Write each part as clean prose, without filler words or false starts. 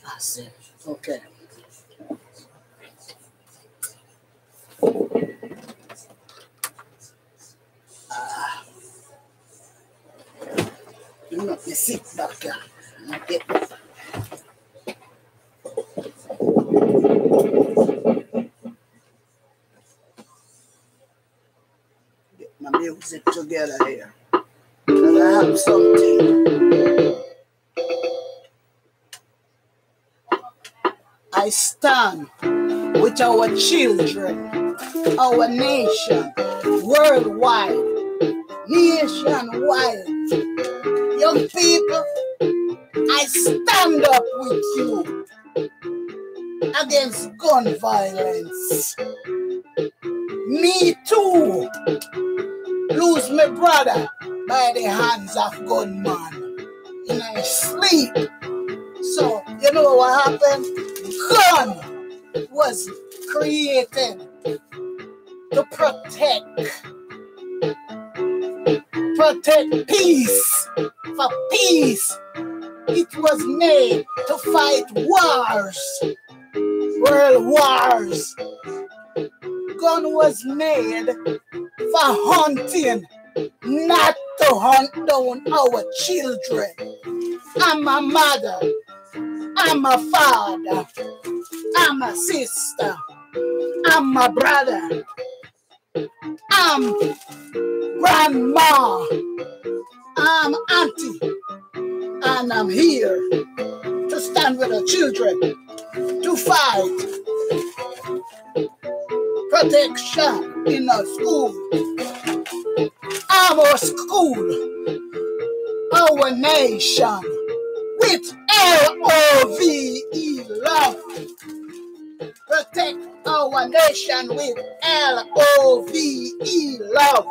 That's it. Okay. You know, me sit back here. Get my music together here. And I have something. I stand with our children, our nation, worldwide, nationwide. Young people, I stand up with you against gun violence. Me too lose my brother by the hands of gunman in my sleep. So, you know what happened? Gun was created to protect peace. For peace, it was made to fight wars, world wars. Gun was made for hunting, not to hunt down our children. I'm a mother, I'm a father, I'm a sister, I'm a brother, I'm grandma, I'm auntie, and I'm here to stand with the children to fight protection in our school, our school, our nation, with L-O-V-E, love. Protect our nation with L-O-V-E, love.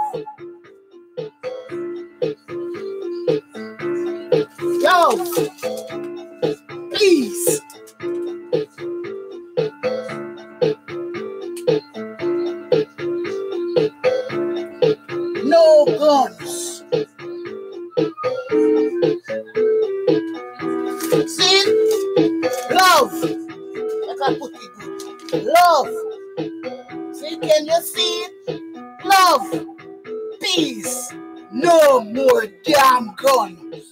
Love, please. No guns. See? Love. I can put it good. Love. See, can you see it? Love. Peace. No more damn guns.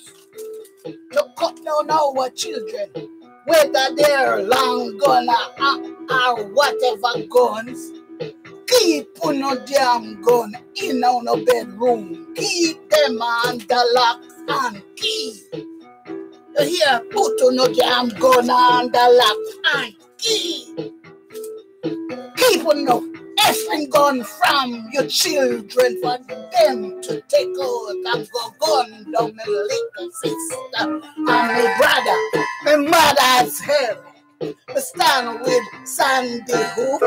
To cut down our children, whether they're long gun or whatever guns. Keep on no damn gun in our bedroom. Keep them under lock and key. Here, put on no damn gun under lock and key. Keep on no effing gun from your children for them to take out and go gun down my little sister and my brother, my mother's hell. Me stand with Sandy Hook.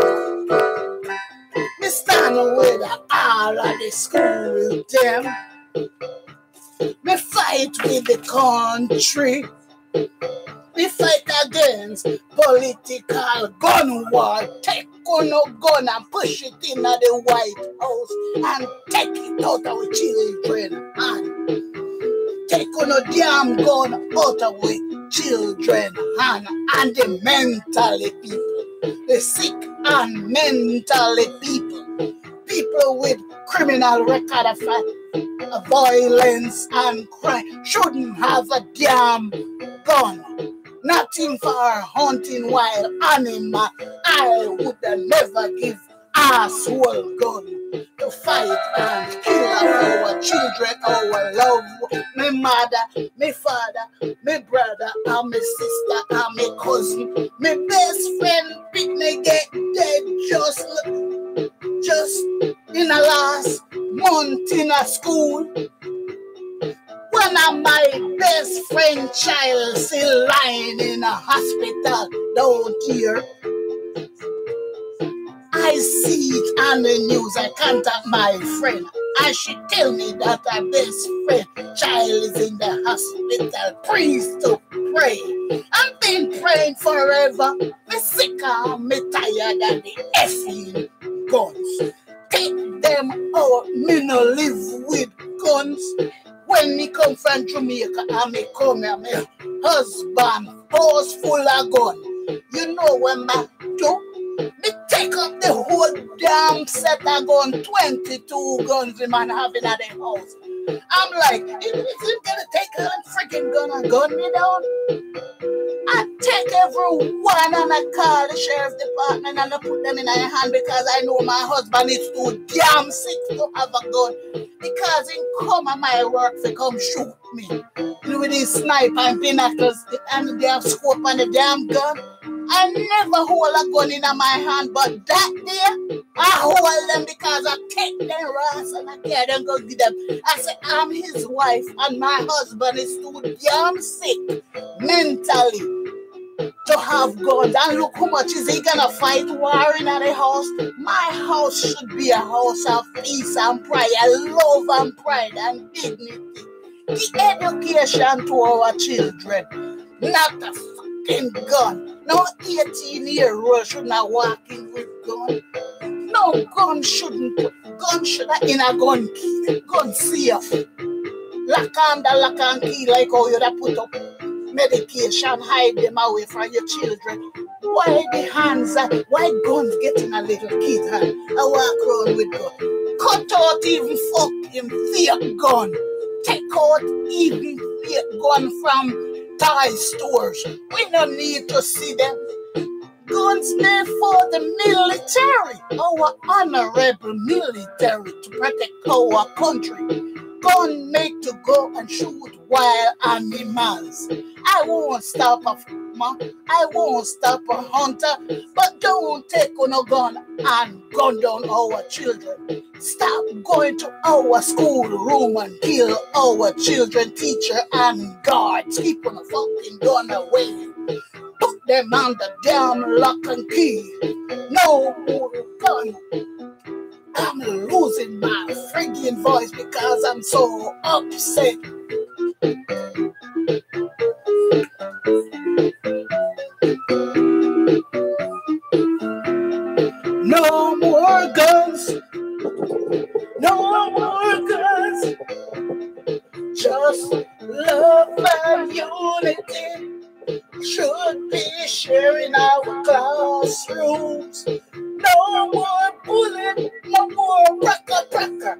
Me stand with all of the school them. Me fight with the country. We fight against political gun war. Take on no gun and push it in at the White House and take it out of our children. And take on no damn gun out of our children and the mentally people, the sick and mentally people, people with criminal record of violence and crime shouldn't have a damn gun. Nothing for hunting wild animal. I would never give asshole gun to fight and kill our children, our love, my mother, my father, my brother, and my sister, and my cousin. My best friend pick me get dead just in the last month in a school. One of my best friend child still lying in a hospital down here. I see it on the news. I contact my friend. And she tell me that her best friend child is in the hospital. Please to pray. I've been praying forever. Me sick and me tired of the effing guns. Take them out. Me no live with guns. When me come from Jamaica and me come here, my husband house full of gun. You know when I do? Me take up the whole damn set of gun, 22 guns the man having at the house. I'm like, is he gonna take a freaking gun and gun me down? I take every one and I call the sheriff department and I put them in my hand because I know my husband is too damn sick to have a gun. Because he come at my work to come shoot me with his sniper and binoculars and the damn scope and the damn gun. I never hold a gun in my hand, but that day I hold them because I take them rats and I carry them go get them. I say I'm his wife and my husband is too damn sick mentally to have guns. And look how much is he gonna fight war in the house? My house should be a house of peace and pride, love and pride and dignity. The education to our children, not a fucking gun. No 18-year-old should not walk in with gun. No gun shouldn't. Gun should have in a gun key. Gun safe. Lock and key like how you put up medication, hide them away from your children. Why the hands why guns get in a little kid hand? I walk around with gun. Cut out even fucking fake gun. Take out even fake gun from toy stores. We don't need to see them. Guns made for the military, our honorable military to protect our country. Gun made to go and shoot wild animals. I won't stop a hunter, but don't take on a gun and gun down our children. Stop going to our schoolroom and kill our children, teacher and guards. Keep on a fucking gun away. Put them on the damn lock and key. No more gun. I'm losing my friggin' voice because I'm so upset. No more guns. No more guns. Just love and unity should be sharing our classrooms. No more bullet, no more cracker.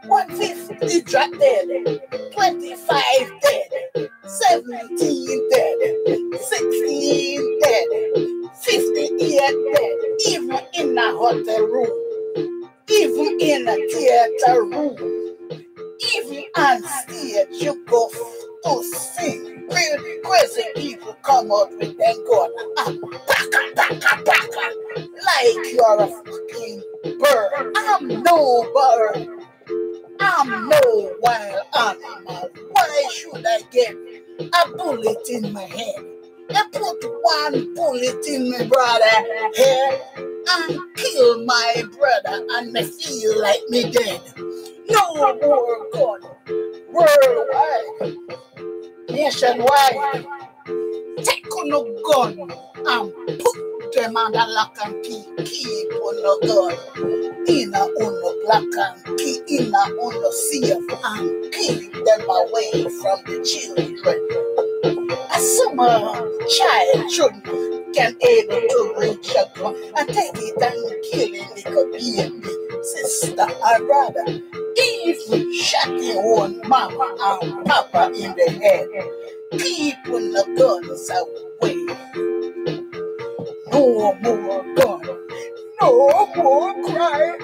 150 drop dead, 25 dead, 17 dead, 16 dead, 58 dead, even in a hotel room, even in a theater room, even on stage you go to sing. Really crazy people come out with their gun. Baka, like you're a fucking bird. I'm no bird. I'm no wild animal. Why should I get a bullet in my head? I put one bullet in my brother's head and kill my brother and me feel like me dead. No more gun. Worldwide. Nationwide, take on a gun and put them on the lock and key. Keep on a gun in a on lock and key, in a on safe and keep them away from the children. A summer child shouldn't can able to reach a gun and take it and kill it. It could be a sister or brother. Even shot your own mama and papa in the head. People the guns away. No more gun. No more cry.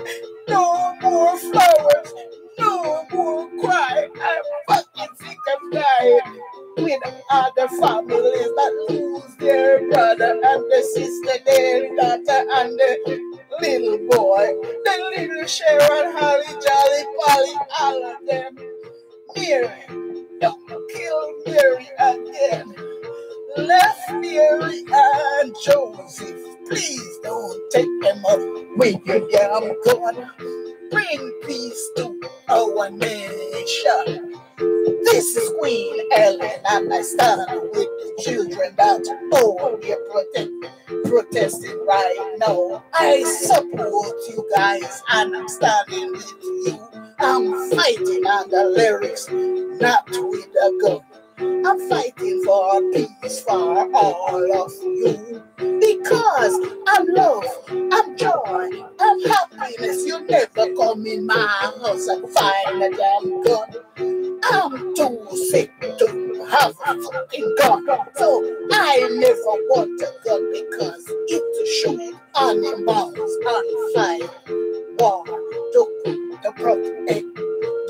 No more flowers. No more cry. I'm fucking sick of dying with other families that lose their brother and the sister, their daughter and the little boy, the little Sharon, Holly, Jolly, Polly, all of them. Mary, don't kill Mary again. Left Mary and Joseph, please don't take them up with your damn gun. Bring peace to our nation. This is Queen Ellen, and I stand with the children that oh, they're protesting right now. I support you guys, and I'm standing with you. I'm fighting on the lyrics, not with a gun. I'm fighting for peace for all of you. Because I'm love, I'm joy, I'm happiness. You never come in my house and find a damn gun. I'm too sick to have a fucking gun. So I never want a gun because it shoot animals and fight war to protect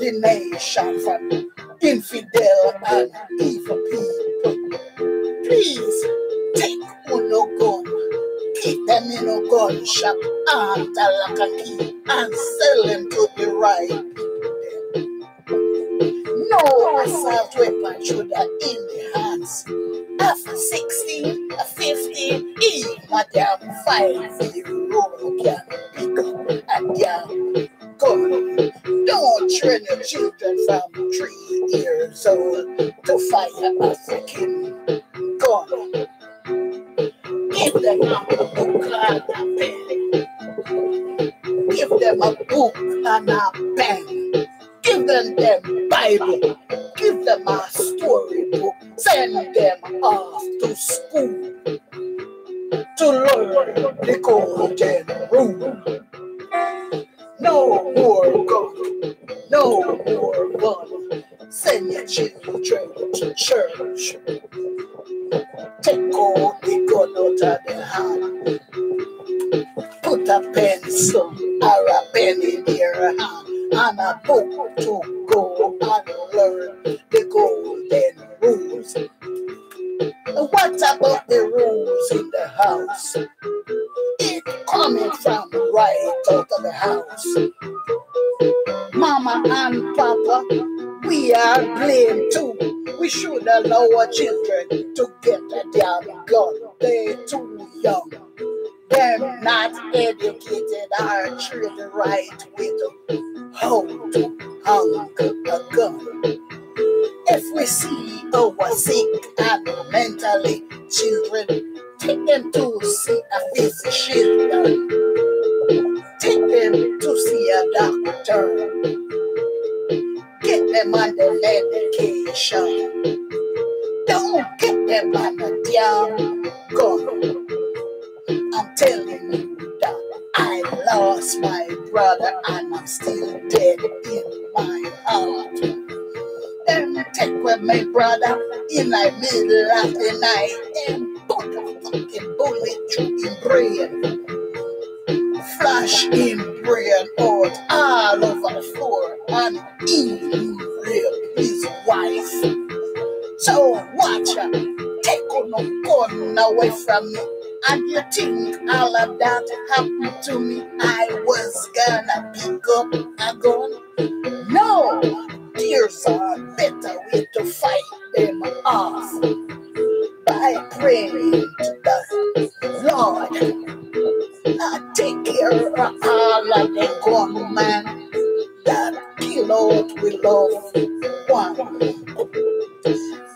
the nation from infidel and evil people. Please take no gun, keep them in a gun shop and like a key and sell them to the right people. No assault weapon should have in the hands of 16, 15, even a damn 5-year-old can pick up a damn gun. Don't train your children from 3 years old to fire a freaking gun. Give them a book and a pen. Give them a book and a pen. Give them Bible. Give them a storybook. Send them off to school to learn the golden rule. No more gun. No more gun. Send your children to church. Take all the gun out of their hand. Put a pencil or a pen in their hand and a book to go and learn the golden rules. What about the rules in the house? It coming from right out of the house. Mama and Papa, we are blamed too. We should allow our children to get a damn gun. They're too young. They're not educated or trained right with how to hang a gun. If we see our sick and mentally children, take them to see a physician. Take them to see a doctor. Get them on the medication. Don't get them on a damn gun. I'm telling you that I lost my brother and I'm still dead in my heart. Then take with my brother in the middle of the night and put a fucking bullet through his brain. Flash him brain out all over the floor and he raped his wife. So watch her, take no gun away from me. And you think all of that happened to me? I was gonna pick up a gun? No, there's a better way to fight them off. By praying to the Lord. I take care of all of the gunmen that kill out with love one.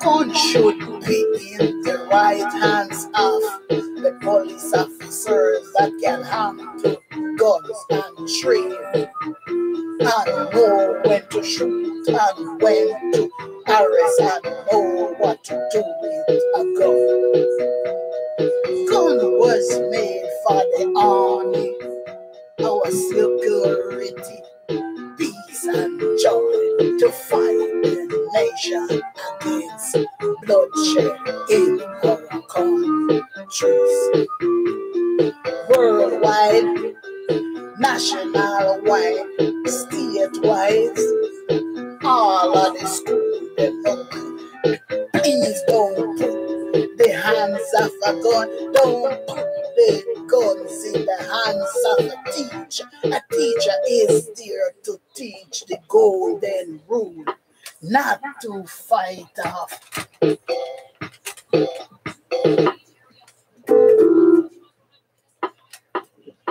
Gun should be in the right hands of the police officers that can handle guns and train and know when to shoot and when to arrest and know what to do with a gun. Gun was made for the army, our security, peace and joy to fight the nation against bloodshed in our countries. Worldwide, national-wide, state-wide, all of the schools, them look. Please don't put the hands of a gun, don't put the guns in the hands of a teacher. A teacher is there to teach the golden rule, not to fight off.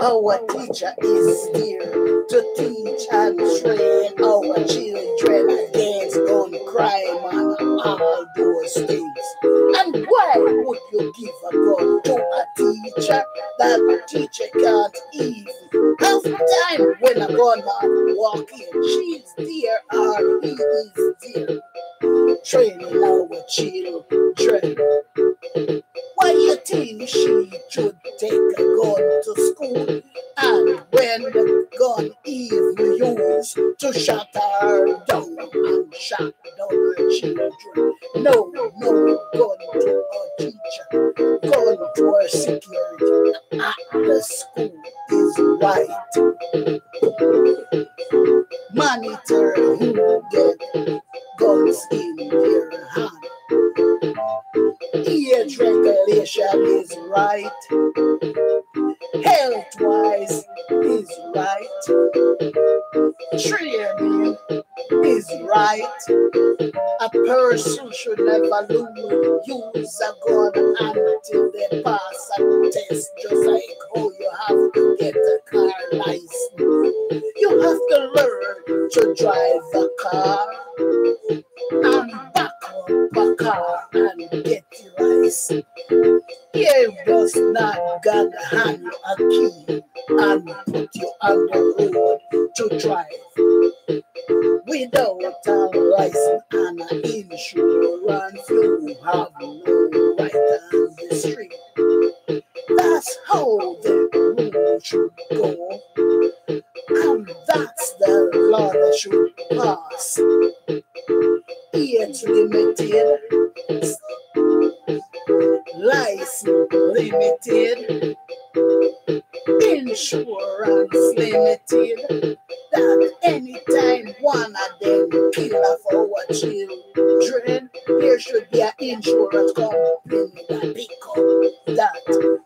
Our teacher is there to teach and train our children against gun crime and all those things. And why would you give a gun to a teacher that the teacher can't even have time when a gonna walk in. She's dear or he is dear. Training our children. Why you think she should take a gun to school? And when the gun is used to shut her down and shut down her children. No, no gun to our teacher, gun to our security at the school is right. Monitor who get guns in their hand. Age regulation is right. Health-wise is right. Training is right. A person should never use a gun until they pass a test, just like how you have to get a car license. You have to learn to drive a car and back up a car and get your license. You does not gonna hand you a key and put you on the road to drive. Without a license and an insurance, you have no right on the street. That's how the rule should go, and that's the law that should pass. Age limited, license limited, insurance limited. That anytime one of them kill off our children, there should be an insurance company that pick up that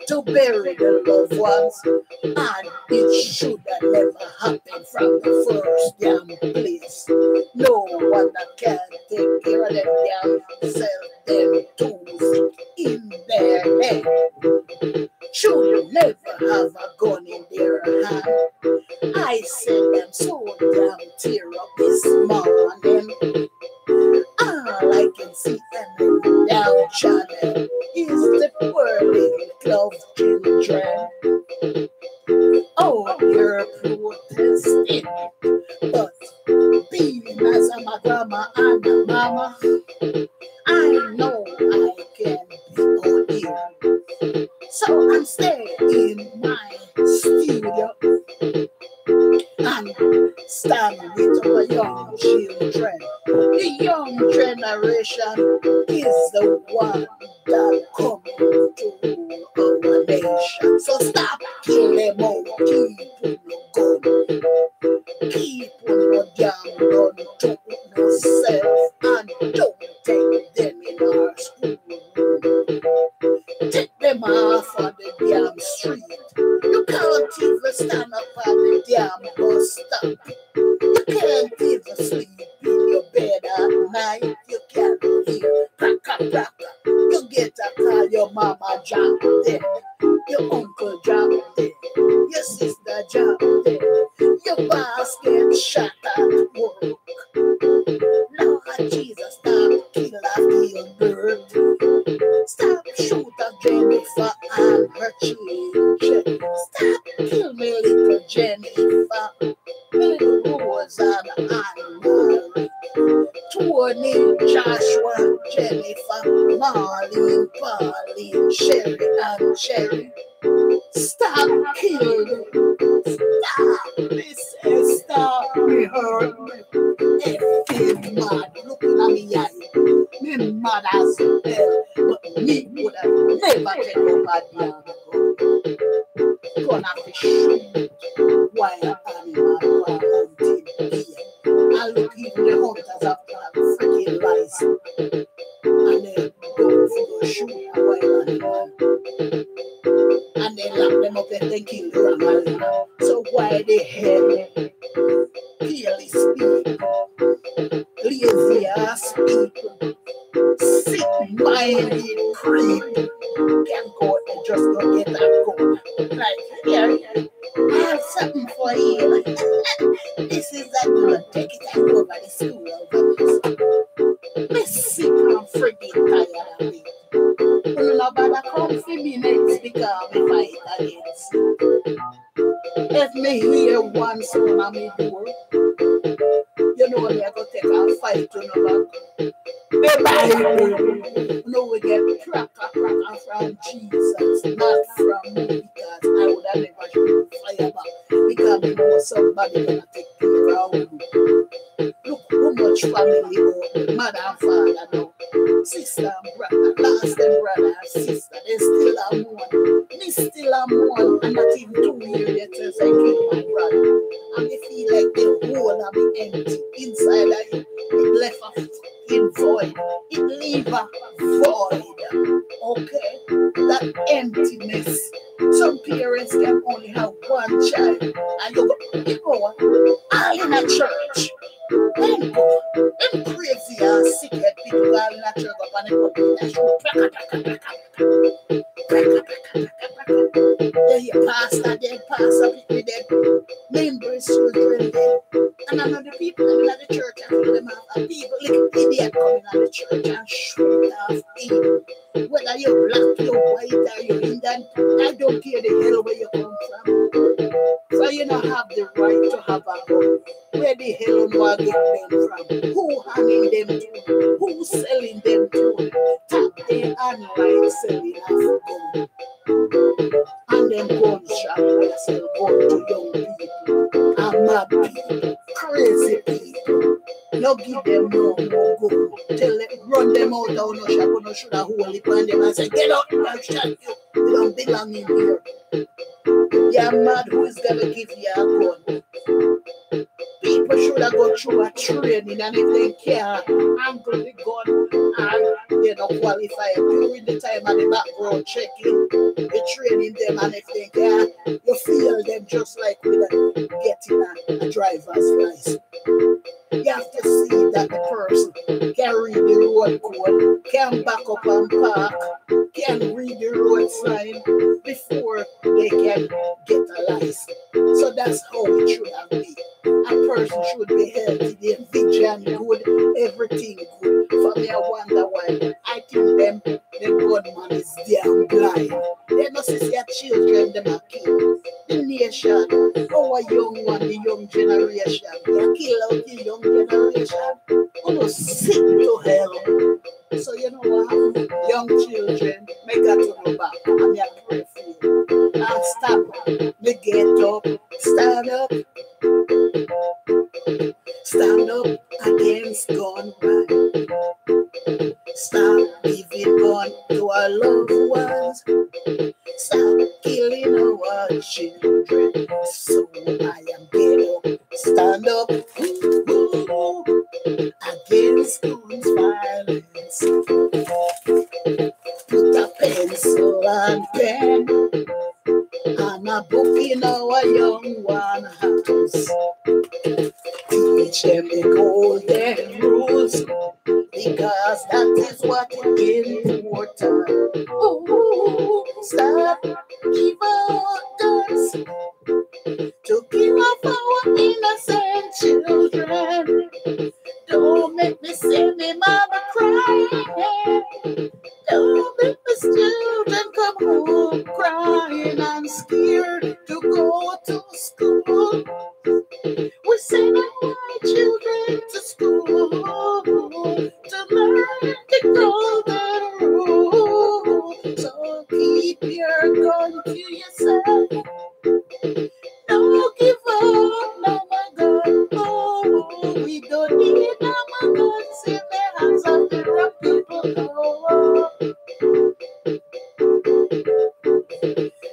to bury the loved ones, and it should have never happened from the first damn place. No one that can take care of them damn self, them tools in their head. Should never have a gun in their hand. I said them so damn tear up this morning. All I can see on the down channel is the poor little glove children. Oh, you're protesting, but being as my grandma and my mama, I know I can be on here. So I'm staying in my studio and stand with our young children. The young generation is the one that coming to rule our nation. So stop killing them out, keep on the gun, keep on the damn gun to yourself, and don't take them in our school. Take them off on the damn street. You can't even stand up on the damn bus stop. You can't even sleep in your bed at night. You can't hear cracker cracker. You get a call, your mama dropped dead, your uncle dropped dead, your sister dropped dead, your boss get shot at work. Lord Jesus, stop kill a Gilbert. Stop shoot at Jennifer and her children. Stop kill me little Jennifer, little Rose and Anne-Marie, Tony, Joshua, Jennifer, Marlene, Pauline, Sherry and Cherry. Stop killing me. Stop me, say stop me, hurt me. If mad, looking at me eye, me mad as hell, but me would have never take up a damn gun. Gonna be shoot while animal are hunting here. I look even the hunters after a freaking license, and they go for shoot a wild animal, and they lock them up and they kill the wrong animal. So why the hell fearless people, lazy ass people, sick-minded creep can go and just go get that gun? Like, here, I have something for you. This is a gun. Take it and go over the school over this. Me sick and friggin' tired of it. Nobody come for me next because me fight against. If me hear one sound on my door, you know me, I go take a fight to no back. The Bible. No, we get cracker from Jesus, not from me, because I would have never shoot fire back. Because we know somebody gonna take care of me. Look how much family, mother and father now. Sister and brother, last them brother and sister, they still are one. Me still are one, and not even 2 years yet since I killed my brother. And they feel like the whole of me empty inside of it. It left a fucking void. It leave a void. Okay? That emptiness. Some parents can only have one child. And you know what? All in a church. Them crazy and sick head people go in a church up and they put that shoe. They hear pastor dead, pastor people dead, members, children dead. And I know the people in the church and feel them out. And people like idiot coming out the church and shoot off people. Whether you're black, you're white, or you're Indian, I don't care the hell where you come from. So you don't have the right to have a gun. Where the hell do I get them from? Who hanging them to? Who selling them to? Tap their online selling of gun. And then gun shop where sell gun to young people. And mad people. Crazy people. No give them no more gun. Tell them, run them out of no shop, no should have hold it on them and say, get out, I'll shot you. You don't belong in here. You're mad, who is going to give you a gun? People should have gone through a training, and if they can't angle the gun and they don't qualify during the time of the background checking, the training them, and if they can't, you feel them just like with getting a driver's license. You have to see that the person can read the road code, can back up and park, can read the road sign before they can get a license. So that's how it should have been. A person should be healthy, they're vigilant, good, everything good. For me, I wonder why. I think the gunman is damn blind. They must see their children, them are killed. The nation, our young one, the young generation, they kill out the young generation. Almost sick to hell. So you know what? Young children, make that to go back. And I pray for you. Now stop. Me get up. Stand up. Stand up against gun right. Stop giving gun to our loved ones. Stop killing our children. So I am get up. Stand up against guns violence. Put a pencil and pen and a book in our young one house. Teach them the golden rules, because that is what is important. Ooh, stop, give our guns to give up our innocent children. Don't make me see me mama crying. Don't make me children come home crying and scared to go to school. We send our children to school to learn the golden rule. So keep your gun to yourself. Don't give up, no my gun. Oh, we don't need no more guns in the hands of the wrong people. Oh.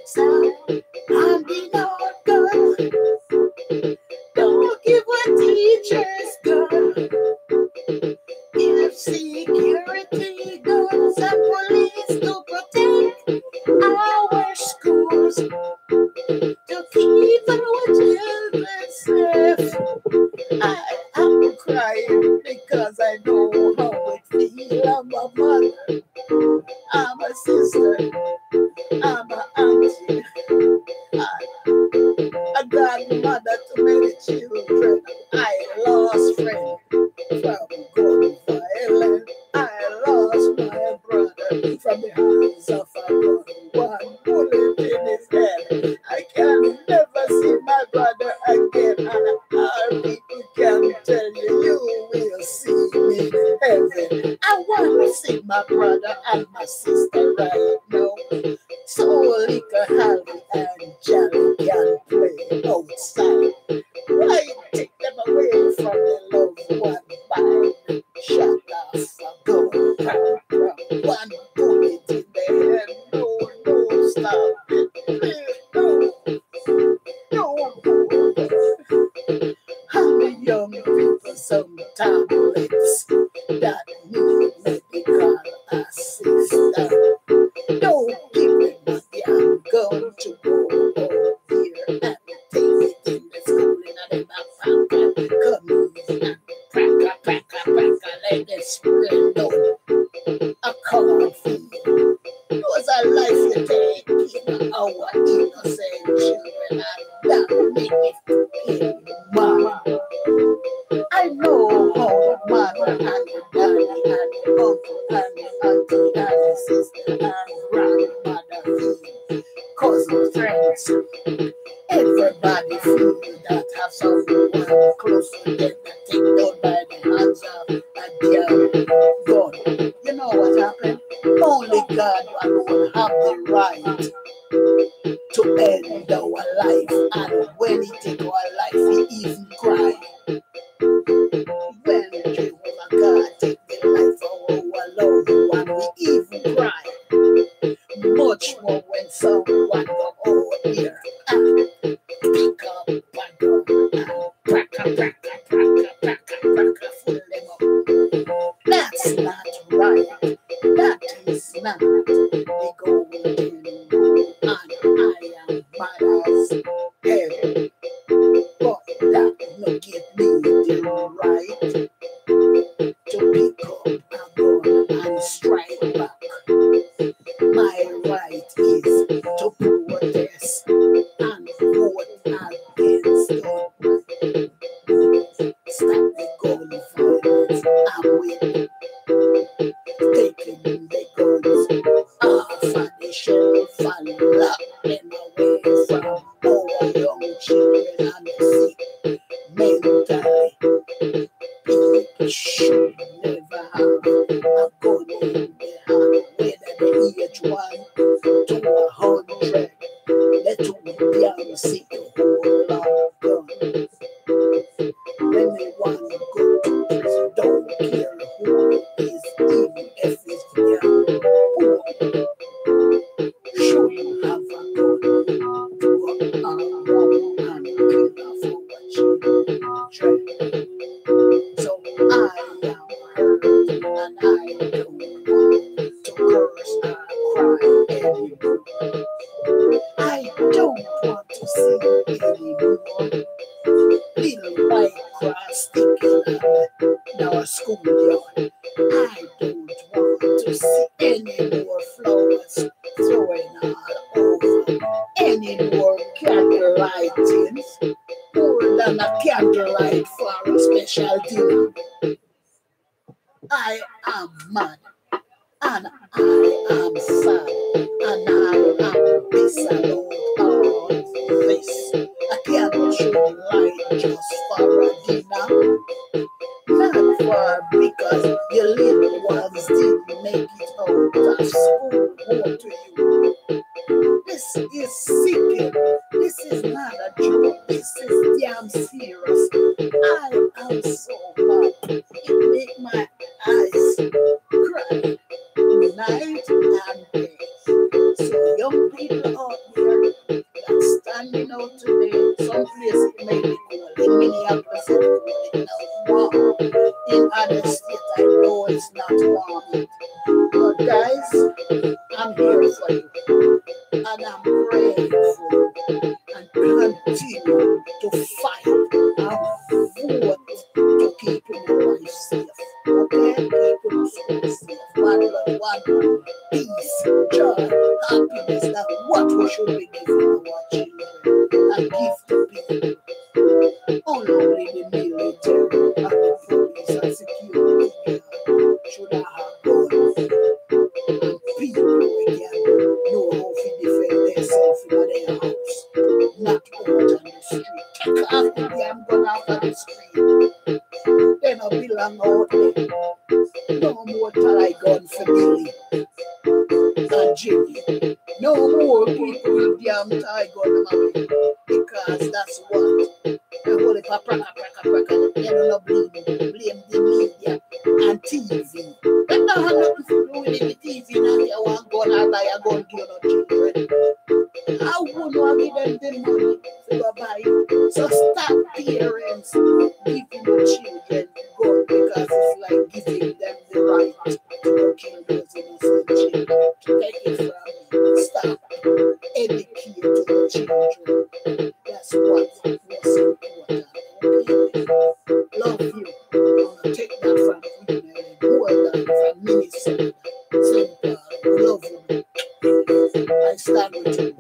Stop handing out guns. Don't give what teachers gun. Give security guns and police to protect our schools, to keep our children safe. I am crying because I know how it feels. I'm a mother, I'm a sister, I'm an auntie, a grandmother to many children. I lost friends from gun violence. I lost my brother from the hands of a gun. One bullet in his head. I can never see my brother I want to see my brother and my sister right now. So liquor, Holly, and Jolly can play outside. Why take them away from their loved one by shut off a gun? One bullet in the head. No, no, stop it. Please, no, no. How the young people some tablets that need medical assistance. Don't give them a damn gun to go out here and take it in the school in the backpack. Come in and crack, let them spread out a coffee. Those are life you take in our innocent children, and that make it feel mad. I know how the mother and the daddy and the uncle and the auntie and the sister and grandmother feel, cousin, friends, everybody feel that have someone close to them that take down by the hands of a dear God. You know what happened? Only God alone have the right to end our life, and when he take our life, he even cry. When Jehovah God take the life of our loved one, we even cry. Much more when someone go out here and pick up a gun and crack, full them up. That's not right. That is not the golden rule, and I am mad as hell. But that no give me the right to pick up a gun and strike back. My right is to protest and vote against gun. Stop the gun violence. I'm with taking the guns off of the shelf and lock them away from our young children and the sick mentally. People should never have a gun in their hand, whether they age 1 to 100. Let them damn see the whole lot of gun. When they want to go to prison, don't care who is even if it's young. Should you have a gun to a wrong and kill off our children? So I am hurt and I don't want to curse or cry anymore. I don't want to see anymore little white cross sticking in our schoolyard. I don't want to see any more flowers throwing all over, any more candle lightings, more than a candlelight for a special dinner. I am mad and I am sad and I am pissed about all this. A candle should light just for a dinner, not for because your little ones didn't make it out of school home to you. This is sickening. This is not a joke. This is damn serious. I am so mad. It makes my eyes cry night and day. So young people out there that's standing out today, some places it may be cold. In Minneapolis it's cold. It's not warm. In other states I know it's not warm. But guys, I'm here for you. And I'm praying for you. And continue to fight and vote to keep your life safe. Okay? Keep your soul safe. One love, one peace, joy, happiness. That's what we should be giving our children. And give to people. Only the military and the police and security guard should have guns. And people again know how to defend themselves in their house, not out on the street. Take off the damn gun off of the street. They don't belong out there. No more more tie gun for Billy and Jimmy. No more people with damn tie gun marry because that's what. The whole praka. They don't know blame the media and TV. That don't have nothing to do with the TV. Now they want gun or buy a gun to your children. I would not give them the money to go buy it. So stop parents giving the children gun because it's like giving them the right to go kill those innocent children. Take it from me. Stop. Educate the children. That's what's most important. Okay? Love you. I'm gonna take that from Queen Ellen. More than from Minnesota. St. Paul. Love you. I stand with you.